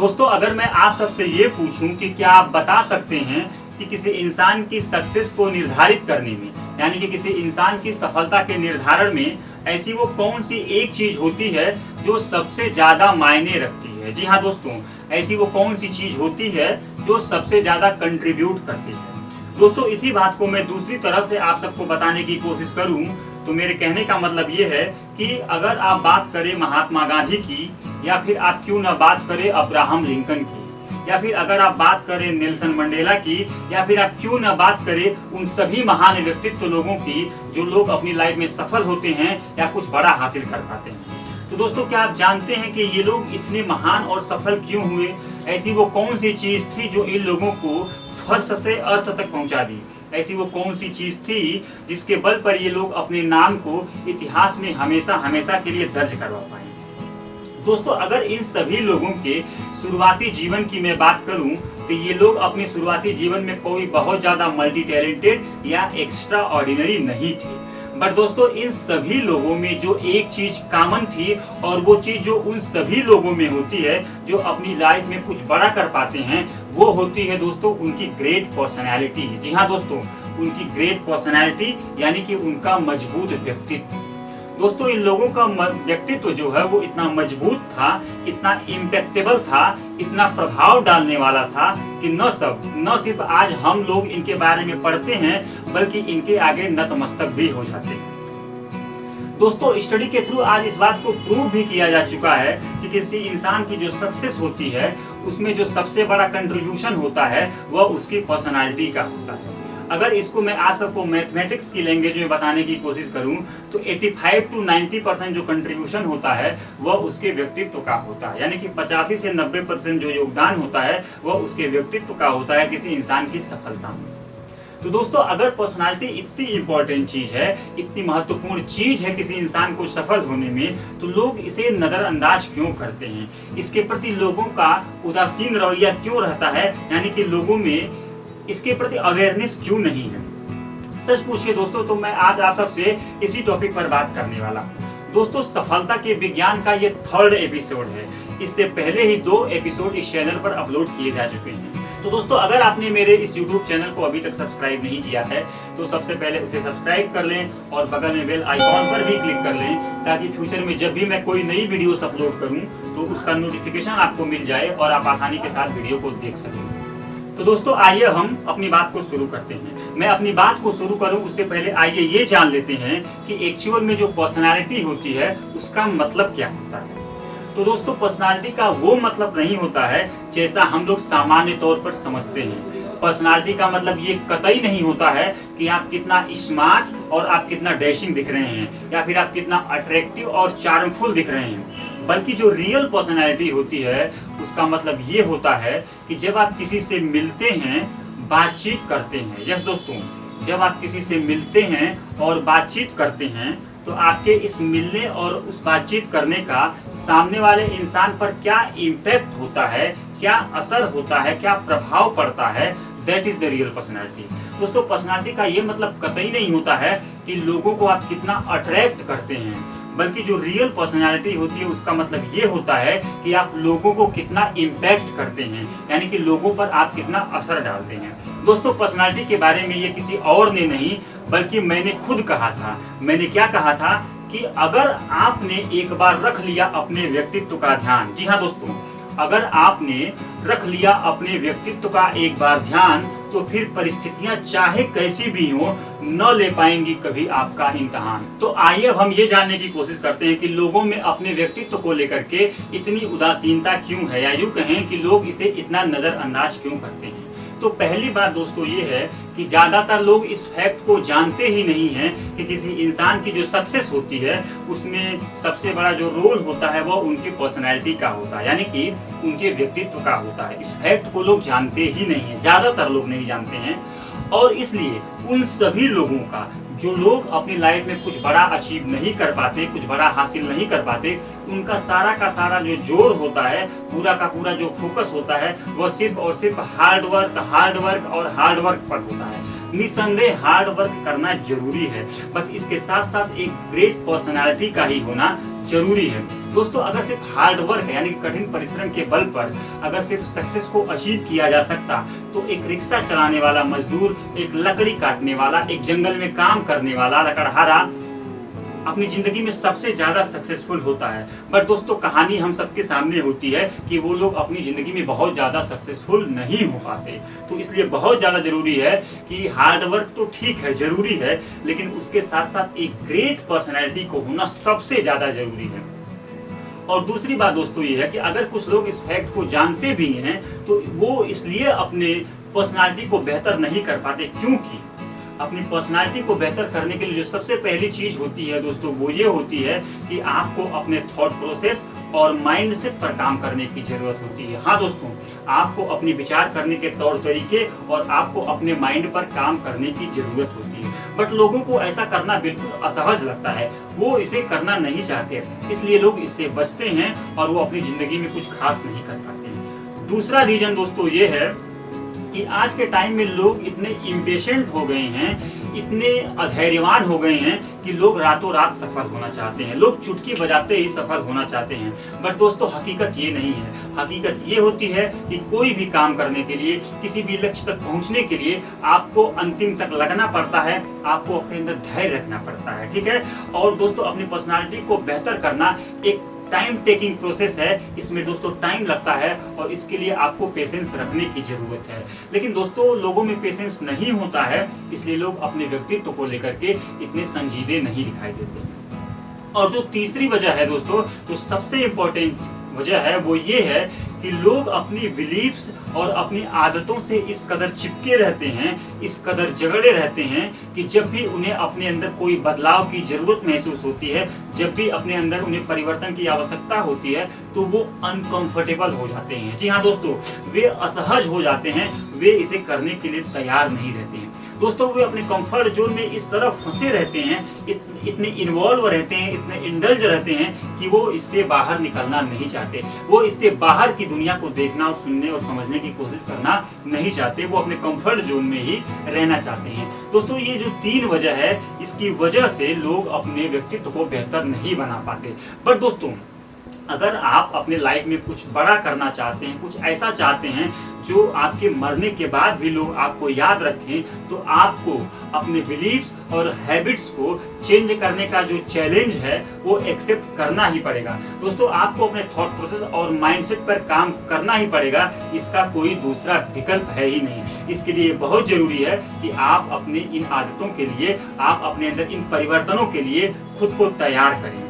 दोस्तों, अगर मैं आप सबसे ये पूछूं कि क्या आप बता सकते हैं कि किसी इंसान की सक्सेस को निर्धारित करने में, यानी कि किसी इंसान की सफलता के निर्धारण में ऐसी वो कौन सी एक चीज होती है जो सबसे ज्यादा मायने रखती है। जी हाँ दोस्तों, ऐसी वो कौन सी चीज होती है जो सबसे ज्यादा कंट्रीब्यूट करती है। दोस्तों, इसी बात को मैं दूसरी तरह से आप सबको बताने की कोशिश करूं तो मेरे कहने का मतलब ये है कि अगर आप बात करें महात्मा गांधी की, या फिर आप क्यों ना बात करें अब्राहम लिंकन की, या फिर अगर आप बात करें नेल्सन मंडेला की, या फिर आप क्यों ना बात करें उन सभी महान व्यक्तित्व लोगों की जो लोग अपनी लाइफ में सफल होते हैं या कुछ बड़ा हासिल कर पाते हैं। तो दोस्तों, क्या आप जानते हैं कि ये लोग इतने महान और सफल क्यों हुए? ऐसी वो कौन सी चीज थी जो इन लोगों को फर्श से अर्श तक पहुंचा दी? ऐसी वो कौन सी चीज थी जिसके बल पर ये लोग अपने नाम को इतिहास में हमेशा हमेशा के लिए दर्ज करवा पाए? दोस्तों, अगर इन सभी लोगों के शुरुआती जीवन की मैं बात करूं तो ये लोग अपने शुरुआती जीवन में कोई बहुत ज्यादा मल्टी टैलेंटेड या एक्स्ट्रा ऑर्डिनरी नहीं थे। बट दोस्तों, इन सभी लोगों में जो एक चीज कॉमन थी, और वो चीज जो उन सभी लोगों में होती है जो अपनी लाइफ में कुछ बड़ा कर पाते हैं, वो होती है दोस्तों उनकी ग्रेट पर्सनैलिटी। जी हाँ दोस्तों, उनकी ग्रेट पर्सनैलिटी यानी कि उनका मजबूत व्यक्तित्व। दोस्तों, इन लोगों का व्यक्तित्व जो है वो इतना मजबूत था, इतना इम्पैक्टेबल था, इतना प्रभाव डालने वाला था कि न सिर्फ आज हम लोग इनके बारे में पढ़ते हैं बल्कि इनके आगे नतमस्तक भी हो जाते हैं। दोस्तों, स्टडी के थ्रू आज इस बात को प्रूव भी किया जा चुका है कि किसी इंसान की जो सक्सेस होती है उसमें जो सबसे बड़ा कंट्रीब्यूशन होता है वह उसकी पर्सनालिटी का होता है। अगर इसको मैं आप सबको मैथमेटिक्स की लैंग्वेज में बताने की कोशिश करूं तो 85 to 90% जो कंट्रीब्यूशन होता है वह उसके व्यक्तित्व का होता है, यानी कि 85 से 90% जो योगदान होता है वह उसके व्यक्तित्व का होता है किसी इंसान की सफलता में। तो दोस्तों, अगर पर्सनालिटी इतनी इंपॉर्टेंट चीज है, इतनी महत्वपूर्ण चीज है किसी इंसान को सफल होने में, तो लोग इसे नजरअंदाज क्यों करते हैं? इसके प्रति लोगों का उदासीन रवैया क्यों रहता है, यानी कि लोगों में इसके प्रति अवेयरनेस क्यों नहीं है? सच पूछिए दोस्तों, तो मैं आज आप सबसे इसी टॉपिक पर बात करने वाला हूं। दोस्तों, सफलता के विज्ञान का ये 3rd एपिसोड है। इससे पहले ही 2 एपिसोड इस चैनल पर अपलोड किए जा चुके हैं। तो दोस्तों, अगर आपने मेरे इस YouTube चैनल को अभी तक सब्सक्राइब नहीं किया है तो सबसे पहले उसे सब्सक्राइब कर लें और बगल में बेल आइकॉन पर भी क्लिक कर लें, ताकि फ्यूचर में जब भी मैं कोई नई वीडियो अपलोड करूं तो उसका नोटिफिकेशन आपको मिल जाए और आप आसानी के साथ वीडियो को देख सकें। तो दोस्तों, आइए हम अपनी बात को शुरू करते हैं। मैं अपनी बात को शुरू करूं उससे पहले आइए ये जान लेते हैं कि एक्चुअल में जो पर्सनालिटी होती है उसका मतलब क्या होता है। तो दोस्तों, पर्सनालिटी का वो मतलब नहीं होता है जैसा हम लोग सामान्य तौर पर समझते हैं। पर्सनालिटी का मतलब ये कतई नहीं होता है कि आप कितना स्मार्ट और आप कितना डैशिंग दिख रहे हैं, या फिर आप कितना अट्रैक्टिव और चार्मफुल दिख रहे हैं। बल्कि जो रियल पर्सनैलिटी होती है उसका मतलब ये होता है कि जब आप किसी से मिलते हैं, बातचीत करते हैं, यस दोस्तों, जब आप किसी से मिलते हैं और बातचीत करते हैं तो आपके इस मिलने और उस बातचीत करने का सामने वाले इंसान पर क्या इम्पैक्ट होता है, क्या असर होता है, क्या प्रभाव पड़ता है, that is the real personality. दोस्तों, पर्सनैलिटी का ये मतलब कतई नहीं होता है कि लोगों को आप कितना अट्रैक्ट करते हैं, बल्कि जो रियल पर्सनालिटी होती है उसका मतलब ये होता है कि आप लोगों को कितना इम्पैक्ट करते हैं, यानी कि लोगों पर आप कितना असर डालते हैं। दोस्तों, पर्सनालिटी के बारे में ये किसी और ने नहीं बल्कि मैंने खुद कहा था। मैंने क्या कहा था कि अगर आपने एक बार रख लिया अपने व्यक्तित्व का ध्यान, जी हाँ दोस्तों, अगर आपने रख लिया अपने व्यक्तित्व का एक बार ध्यान, तो फिर परिस्थितियां चाहे कैसी भी हो न ले पाएंगी कभी आपका इम्तिहान। तो आइए अब हम ये जानने की कोशिश करते हैं कि लोगों में अपने व्यक्तित्व को लेकर के इतनी उदासीनता क्यों है, या यूं कहें कि लोग इसे इतना नजरअंदाज क्यों करते हैं। तो पहली बात दोस्तों ये है कि ज्यादातर लोग इस फैक्ट को जानते ही नहीं हैं कि किसी इंसान की जो सक्सेस होती है उसमें सबसे बड़ा जो रोल होता है वो उनकी पर्सनैलिटी का होता है, यानी कि उनके व्यक्तित्व का होता है। इस फैक्ट को लोग जानते ही नहीं है, ज्यादातर लोग नहीं जानते हैं। और इसलिए उन सभी लोगों का, जो लोग अपनी लाइफ में कुछ बड़ा अचीव नहीं कर पाते, कुछ बड़ा हासिल नहीं कर पाते, उनका सारा का सारा जो जोर होता है, पूरा का पूरा जो फोकस होता है वह सिर्फ और सिर्फ हार्ड वर्क पर होता है। निसंदेह हार्ड वर्क करना जरूरी है, बट इसके साथ साथ एक ग्रेट पर्सनालिटी का ही होना जरूरी है। दोस्तों अगर सिर्फ हार्ड वर्क यानी कठिन परिश्रम के बल पर अगर सिर्फ सक्सेस को अचीव किया जा सकता तो एक रिक्शा चलाने वाला मजदूर, एक लकड़ी काटने वाला, एक जंगल में काम करने वाला लकड़हारा अपनी जिंदगी में सबसे ज्यादा सक्सेसफुल होता है। बट दोस्तों कहानी हम सबके सामने होती है कि वो लोग अपनी जिंदगी में बहुत ज्यादा सक्सेसफुल नहीं हो पाते। तो इसलिए बहुत ज्यादा जरूरी है कि हार्ड वर्क तो ठीक है, जरूरी है, लेकिन उसके साथ साथ एक ग्रेट पर्सनैलिटी को होना सबसे ज्यादा जरूरी है। और दूसरी बात दोस्तों ये है कि अगर कुछ लोग इस फैक्ट को जानते भी हैं तो वो इसलिए अपने पर्सनालिटी को बेहतर नहीं कर पाते, क्योंकि अपनी पर्सनालिटी को बेहतर करने के लिए जो सबसे पहली चीज होती है दोस्तों वो ये होती है कि आपको अपने थॉट प्रोसेस और माइंडसेट पर काम करने की जरूरत होती है। हाँ दोस्तों, आपको अपनी विचार करने के तौर तरीके और आपको अपने माइंड पर काम करने की जरूरत होती है। बट लोगों को ऐसा करना बिल्कुल असहज लगता है, वो इसे करना नहीं चाहते, इसलिए लोग इससे बचते हैं और वो अपनी जिंदगी में कुछ खास नहीं कर पाते। दूसरा रीजन दोस्तों ये है कि आज के टाइम में लोग इतने इम्पेशेंट हो गए हैं, इतने अधैर्यवान हो गए हैं कि लोग रातों रात सफल होना चाहते हैं, लोग चुटकी बजाते ही सफल होना चाहते हैं। बट दोस्तों हकीकत ये नहीं है। हकीकत ये होती है कि कोई भी काम करने के लिए, किसी भी लक्ष्य तक पहुंचने के लिए आपको अंतिम तक लगना पड़ता है, आपको अपने अंदर धैर्य रखना पड़ता है, ठीक है। और दोस्तों अपनी पर्सनालिटी को बेहतर करना एक टाइम टेकिंग प्रोसेस है, इसमें दोस्तों टाइम लगता है और इसके लिए आपको पेशेंस रखने की जरूरत है। लेकिन दोस्तों लोगों में पेशेंस नहीं होता है, इसलिए लोग अपने व्यक्तित्व को लेकर के इतने संजीदे नहीं दिखाई देते हैं। और जो तीसरी वजह है दोस्तों, जो सबसे इम्पोर्टेंट वजह है वो ये है कि लोग अपनी बिलीफ्स और अपनी आदतों से इस कदर चिपके रहते हैं, इस कदर जगड़े रहते हैं कि जब भी उन्हें अपने अंदर कोई बदलाव की जरूरत महसूस होती है, जब भी अपने अंदर उन्हें परिवर्तन की आवश्यकता होती है तो वो अनकंफर्टेबल हो जाते हैं। जी हाँ दोस्तों, वे असहज हो जाते हैं, वे इसे करने के लिए तैयार नहीं रहते हैं। दोस्तों वे अपने कंफर्ट जोन में इस तरह फंसे रहते हैं, इतने इन्वॉल्व रहते हैं, इतने इंडल्ज रहते हैं कि वो इससे बाहर निकलना नहीं चाहते, वो इससे बाहर की दुनिया को देखना और सुनने और समझने की कोशिश करना नहीं चाहते, वो अपने कंफर्ट जोन में ही रहना चाहते हैं। दोस्तों ये जो तीन वजह है, इसकी वजह से लोग अपने व्यक्तित्व को बेहतर नहीं बना पाते। बट दोस्तों अगर आप अपने लाइफ में कुछ बड़ा करना चाहते हैं, कुछ ऐसा चाहते हैं जो आपके मरने के बाद भी लोग आपको याद रखें, तो आपको अपने बिलीव्स और हैबिट्स को चेंज करने का जो चैलेंज है वो एक्सेप्ट करना ही पड़ेगा। दोस्तों आपको अपने थॉट प्रोसेस और माइंडसेट पर काम करना ही पड़ेगा, इसका कोई दूसरा विकल्प है ही नहीं। इसके लिए बहुत जरूरी है कि आप अपने इन आदतों के लिए, आप अपने अंदर इन परिवर्तनों के लिए खुद को तैयार करें।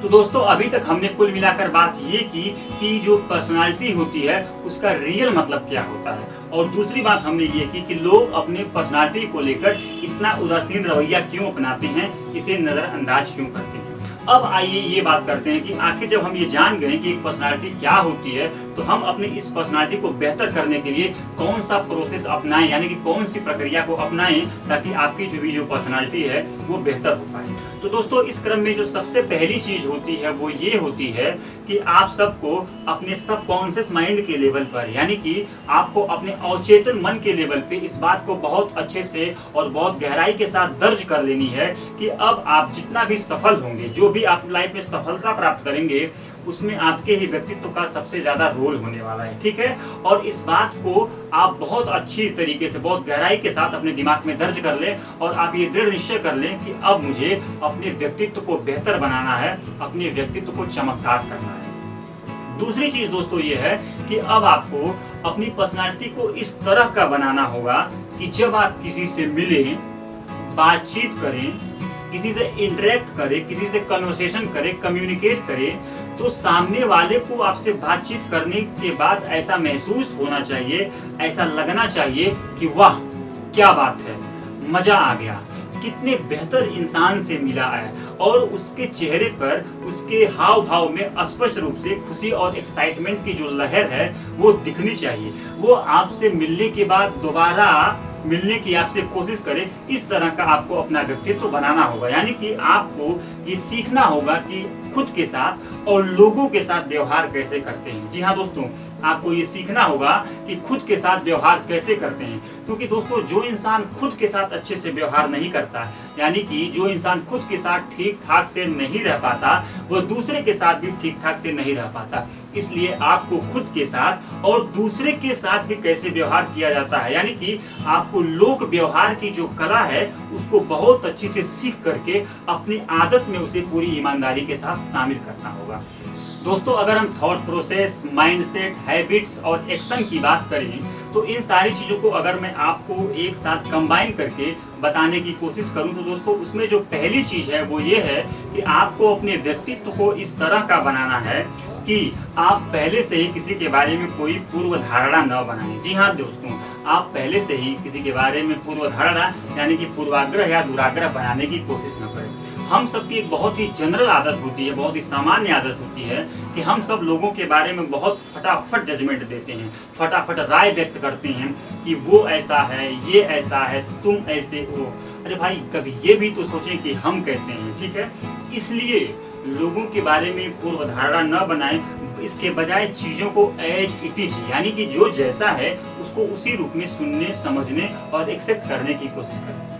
तो दोस्तों अभी तक हमने कुल मिलाकर बात ये की कि जो पर्सनालिटी होती है उसका रियल मतलब क्या होता है, और दूसरी बात हमने ये की कि लोग अपने पर्सनालिटी को लेकर इतना उदासीन रवैया क्यों अपनाते हैं, इसे नजरअंदाज क्यों करते हैं। अब आइए ये बात करते हैं कि आखिर जब हम ये जान गए कि एक पर्सनालिटी क्या होती है तो हम अपनी इस पर्सनालिटी को बेहतर करने के लिए कौन सा प्रोसेस अपनाएं, यानी कि कौन सी प्रक्रिया को अपनाएं ताकि आपकी जो पर्सनालिटी है वो बेहतर हो पाए। तो दोस्तों इस क्रम में जो सबसे पहली चीज होती है वो ये होती है कि आप सबको अपने सबकॉन्शियस माइंड के लेवल पर, यानी कि आपको अपने अवचेतन मन के लेवल पे इस बात को बहुत अच्छे से और बहुत गहराई के साथ दर्ज कर लेनी है कि अब आप जितना भी सफल होंगे, जो भी आप लाइफ में सफलता प्राप्त करेंगे, उसमें आपके ही व्यक्तित्व का सबसे ज्यादा रोल होने वाला है, ठीक है। और इस बात को आप बहुत अच्छी तरीके से, बहुत गहराई के साथ अपने दिमाग में दर्ज कर लें और आप ये दृढ़ निश्चय कर लें कि अब मुझे अपने व्यक्तित्व को बेहतर बनाना है, अपने व्यक्तित्व को चमकदार करना है। दूसरी चीज दोस्तों ये है कि अब आपको अपनी पर्सनालिटी को इस तरह का बनाना होगा कि जब आप किसी से मिलें, बातचीत करें, किसी से इंटरेक्ट करें, किसी से कन्वर्सेशन करें, कम्युनिकेट करें, तो सामने वाले को आपसे बातचीत करने के बाद ऐसा महसूस होना चाहिए, ऐसा लगना चाहिए कि वाह क्या बात है, मजा आ गया, कितने बेहतर इंसान से मिला है। और उसके चेहरे पर, उसके हाव भाव में स्पष्ट रूप से खुशी और एक्साइटमेंट की जो लहर है वो दिखनी चाहिए। वो आपसे मिलने के बाद दोबारा मिलने की आपसे कोशिश करे, इस तरह का आपको अपना व्यक्तित्व बनाना होगा। यानी कि आपको ये सीखना होगा कि खुद के साथ और लोगों के साथ व्यवहार कैसे करते हैं। जी हाँ दोस्तों, आपको ये सीखना होगा कि खुद के साथ व्यवहार कैसे करते हैं, क्योंकि दोस्तों जो इंसान खुद के साथ अच्छे से व्यवहार नहीं करता, यानी कि जो इंसान खुद के साथ ठीक ठाक से नहीं रह पाता, वो दूसरे के साथ भी ठीक ठाक से नहीं रह पाता। इसलिए आपको खुद के साथ और दूसरे के साथ भी कैसे व्यवहार किया जाता है, यानी कि आपको लोक व्यवहार की जो कला है उसको बहुत अच्छी से सीख करके अपनी आदत में उसे पूरी ईमानदारी के साथ शामिल करना होगा। दोस्तों अगर हम थॉट प्रोसेस, माइंडसेट, हैबिट्स और एक्शन की बात करें तो इन सारी चीजों को अगर मैं आपको एक साथ कंबाइन करके बताने की कोशिश करूं तो दोस्तों उसमें जो पहली चीज है वो ये है कि आपको अपने व्यक्तित्व को इस तरह का बनाना है कि आप पहले से ही किसी के बारे में कोई पूर्व धारणा न बनाएं। जी हाँ दोस्तों, आप पहले से ही किसी के बारे में पूर्व धारणा यानी कि पूर्वाग्रह या दुराग्रह बनाने की कोशिश न करें। हम सबकी एक बहुत ही जनरल आदत होती है, बहुत ही सामान्य आदत होती है कि हम सब लोगों के बारे में बहुत फटाफट जजमेंट देते हैं, फटाफट राय व्यक्त करते हैं कि वो ऐसा है, ये ऐसा है, तुम ऐसे हो। अरे भाई, कभी ये भी तो सोचें कि हम कैसे हैं। ठीक है, इसलिए लोगों के बारे में पूर्व धारणा न बनाएं, इसके बजाय चीजों को एज इट इज यानी कि जो जैसा है उसको उसी रूप में सुनने, समझने और एक्सेप्ट करने की कोशिश करें।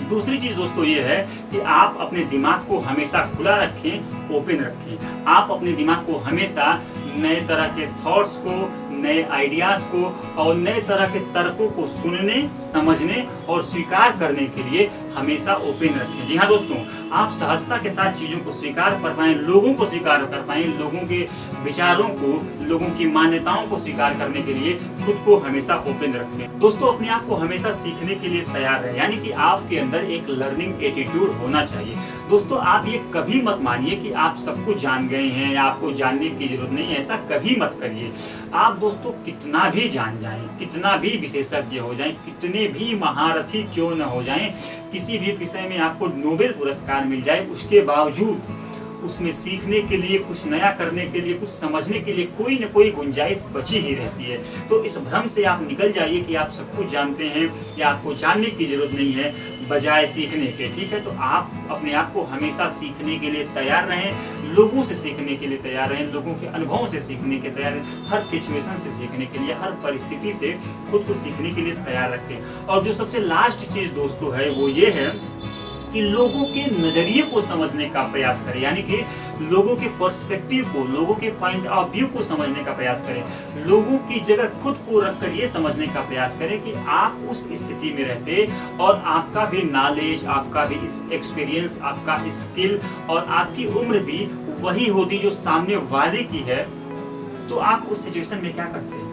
दूसरी चीज दोस्तों ये है कि आप अपने दिमाग को हमेशा खुला रखें, ओपन रखें। आप अपने दिमाग को हमेशा नए तरह के थॉट्स को, नए आइडियाज को और नए तरह के तर्कों को सुनने, समझने और स्वीकार करने के लिए हमेशा ओपन रखें। जी हाँ दोस्तों, आप सहजता के साथ चीजों को स्वीकार कर पाएं, लोगों को स्वीकार कर पाएं, लोगों के विचारों को, लोगों की मान्यताओं को स्वीकार करने के लिए खुद को हमेशा ओपन रखें। दोस्तों अपने आप को हमेशा सीखने के लिए तैयार रहें, यानी कि आपके अंदर एक लर्निंग एटीट्यूड होना चाहिए। दोस्तों आप ये कभी मत मानिए कि आप सब कुछ जान गए हैं या आपको जानने की जरूरत नहीं है, ऐसा कभी मत करिए। आप दोस्तों कितना भी जान जाएं, कितना भी विशेषज्ञ हो जाएं, कितने भी महारथी क्यों न हो जाएं, किसी भी विषय में आपको नोबेल पुरस्कार मिल जाए, उसके बावजूद उसमें सीखने के लिए, कुछ नया करने के लिए, कुछ समझने के लिए कोई न कोई गुंजाइश बची ही रहती है। तो इस भ्रम से आप निकल जाइए कि आप सब कुछ जानते हैं या आपको जानने की जरूरत नहीं है, बजाय सीखने के। ठीक है, तो आप अपने आप को हमेशा सीखने के लिए तैयार रहें, लोगों से सीखने के लिए तैयार रहें, लोगों के अनुभवों से सीखने के तैयार रहें, हर सिचुएशन से सीखने के लिए, हर परिस्थिति से खुद को सीखने के लिए तैयार रखें। और जो सबसे लास्ट चीज दोस्तों है वो ये है कि लोगों के नजरिए को समझने का प्रयास करें, यानी कि लोगों के पर्सपेक्टिव को, लोगों के पॉइंट ऑफ व्यू को समझने का प्रयास करें। लोगों की जगह खुद को रखकर ये समझने का प्रयास करें कि आप उस स्थिति में रहते और आपका भी नॉलेज, आपका भी एक्सपीरियंस, आपका स्किल और आपकी उम्र भी वही होती जो सामने वाले की है, तो आप उस सिचुएशन में क्या करते हैं।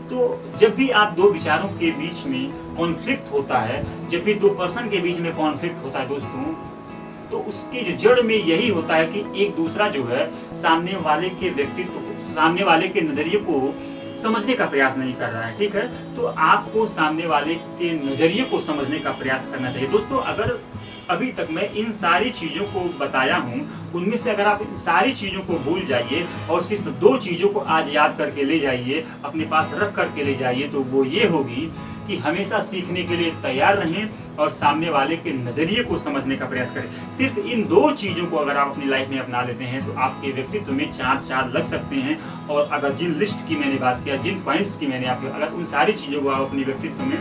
तो जब भी आप दो विचारों के बीच में कॉन्फ्लिक्ट होता है, जब भी दो पर्सन के बीच में कॉन्फ्लिक्ट होता है दोस्तों, तो उसके जो जड़ में यही होता है कि एक दूसरा जो है सामने वाले के व्यक्तित्व को, सामने वाले के नजरिए को समझने का प्रयास नहीं कर रहा है। ठीक है, तो आपको सामने वाले के नजरिए को समझने का प्रयास करना चाहिए। दोस्तों अगर अभी तक मैं इन सारी चीजों को बताया हूँ, उनमें से अगर आप इन सारी चीजों को भूल जाइए और सिर्फ दो चीजों को आज याद करके ले जाइए, अपने पास रख करके ले जाइए, तो वो ये होगी कि हमेशा सीखने के लिए तैयार रहें और सामने वाले के नजरिए को समझने का प्रयास करें। सिर्फ इन दो चीजों को अगर आप अपनी लाइफ में अपना लेते हैं तो आपके व्यक्तित्व में चार चांद लग सकते हैं। और अगर जिन लिस्ट की मैंने बात किया, जिन पॉइंट्स की मैंने आपको, अगर उन सारी चीजों को आप अपने व्यक्तित्व में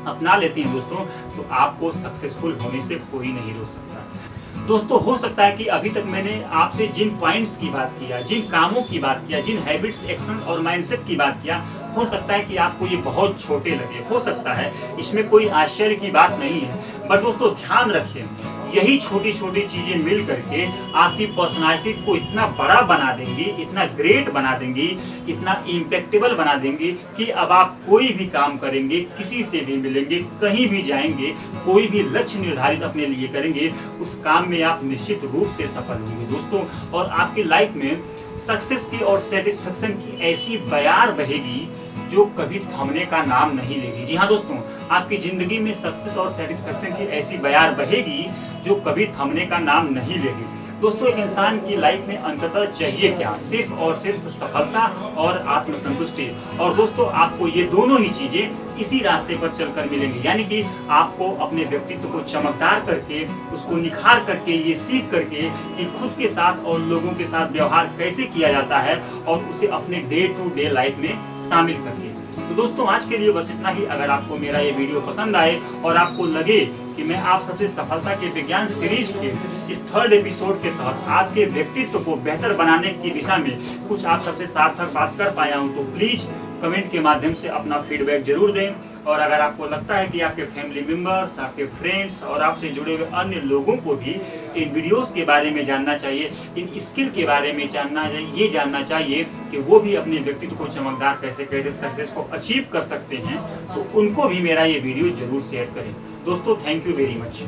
अपना लेते हैं दोस्तों, तो आपको सक्सेसफुल होने से कोई नहीं रोक सकता। दोस्तों हो सकता है कि अभी तक मैंने आपसे जिन पॉइंट्स की बात किया, जिन कामों की बात किया, जिन हैबिट्स, एक्शन और माइंडसेट की बात किया, हो सकता है कि आपको ये बहुत छोटे लगे, हो सकता है, इसमें कोई आश्चर्य की बात नहीं है। बट दोस्तों ध्यान रखिए, यही छोटी छोटी चीजें मिल करके आपकी पर्सनालिटी को इतना बड़ा बना देंगी, इतना ग्रेट बना देंगी, इतना इम्पैक्टेबल बना देंगी कि अब आप कोई भी काम करेंगे, किसी से भी मिलेंगे, कहीं भी जाएंगे, कोई भी लक्ष्य निर्धारित अपने लिए करेंगे, उस काम में आप निश्चित रूप से सफल होंगे दोस्तों। और आपकी लाइफ में सक्सेस की और सेटिस्फेक्शन की ऐसी बयार बहेगी जो कभी थमने का नाम नहीं लेगी। जी हाँ दोस्तों, आपकी जिंदगी में सक्सेस और सेटिस्फेक्शन की ऐसी बयार बहेगी जो कभी थमने का नाम नहीं लेगी। दोस्तों एक इंसान की लाइफ में अंततः चाहिए क्या? सिर्फ और सिर्फ सफलता और आत्मसंतुष्टि। और दोस्तों आपको ये दोनों ही चीजें इसी रास्ते पर चलकर मिलेंगी, यानी कि आपको अपने व्यक्तित्व को चमकदार करके, उसको निखार करके, ये सीख करके कि खुद के साथ और लोगों के साथ व्यवहार कैसे किया जाता है और उसे अपने डे टू डे लाइफ में शामिल करके। तो दोस्तों आज के लिए बस इतना ही। अगर आपको मेरा ये वीडियो पसंद आए और आपको लगे कि मैं आप सबसे सफलता के विज्ञान सीरीज के इस 3rd एपिसोड के तहत आपके व्यक्तित्व को बेहतर बनाने की दिशा में कुछ आप सबसे सार्थक बात कर पाया हूं, तो प्लीज कमेंट के माध्यम से अपना फीडबैक जरूर दें। और अगर आपको लगता है कि आपके फैमिली मेंबर्स, आपके फ्रेंड्स और आपसे जुड़े हुए अन्य लोगों को भी इन वीडियोस के बारे में जानना चाहिए, इन स्किल के बारे में जानना चाहिए कि वो भी अपने व्यक्तित्व को चमकदार कैसे सक्सेस को अचीव कर सकते हैं, तो उनको भी मेरा ये वीडियो जरूर शेयर करें। दोस्तों थैंक यू वेरी मच।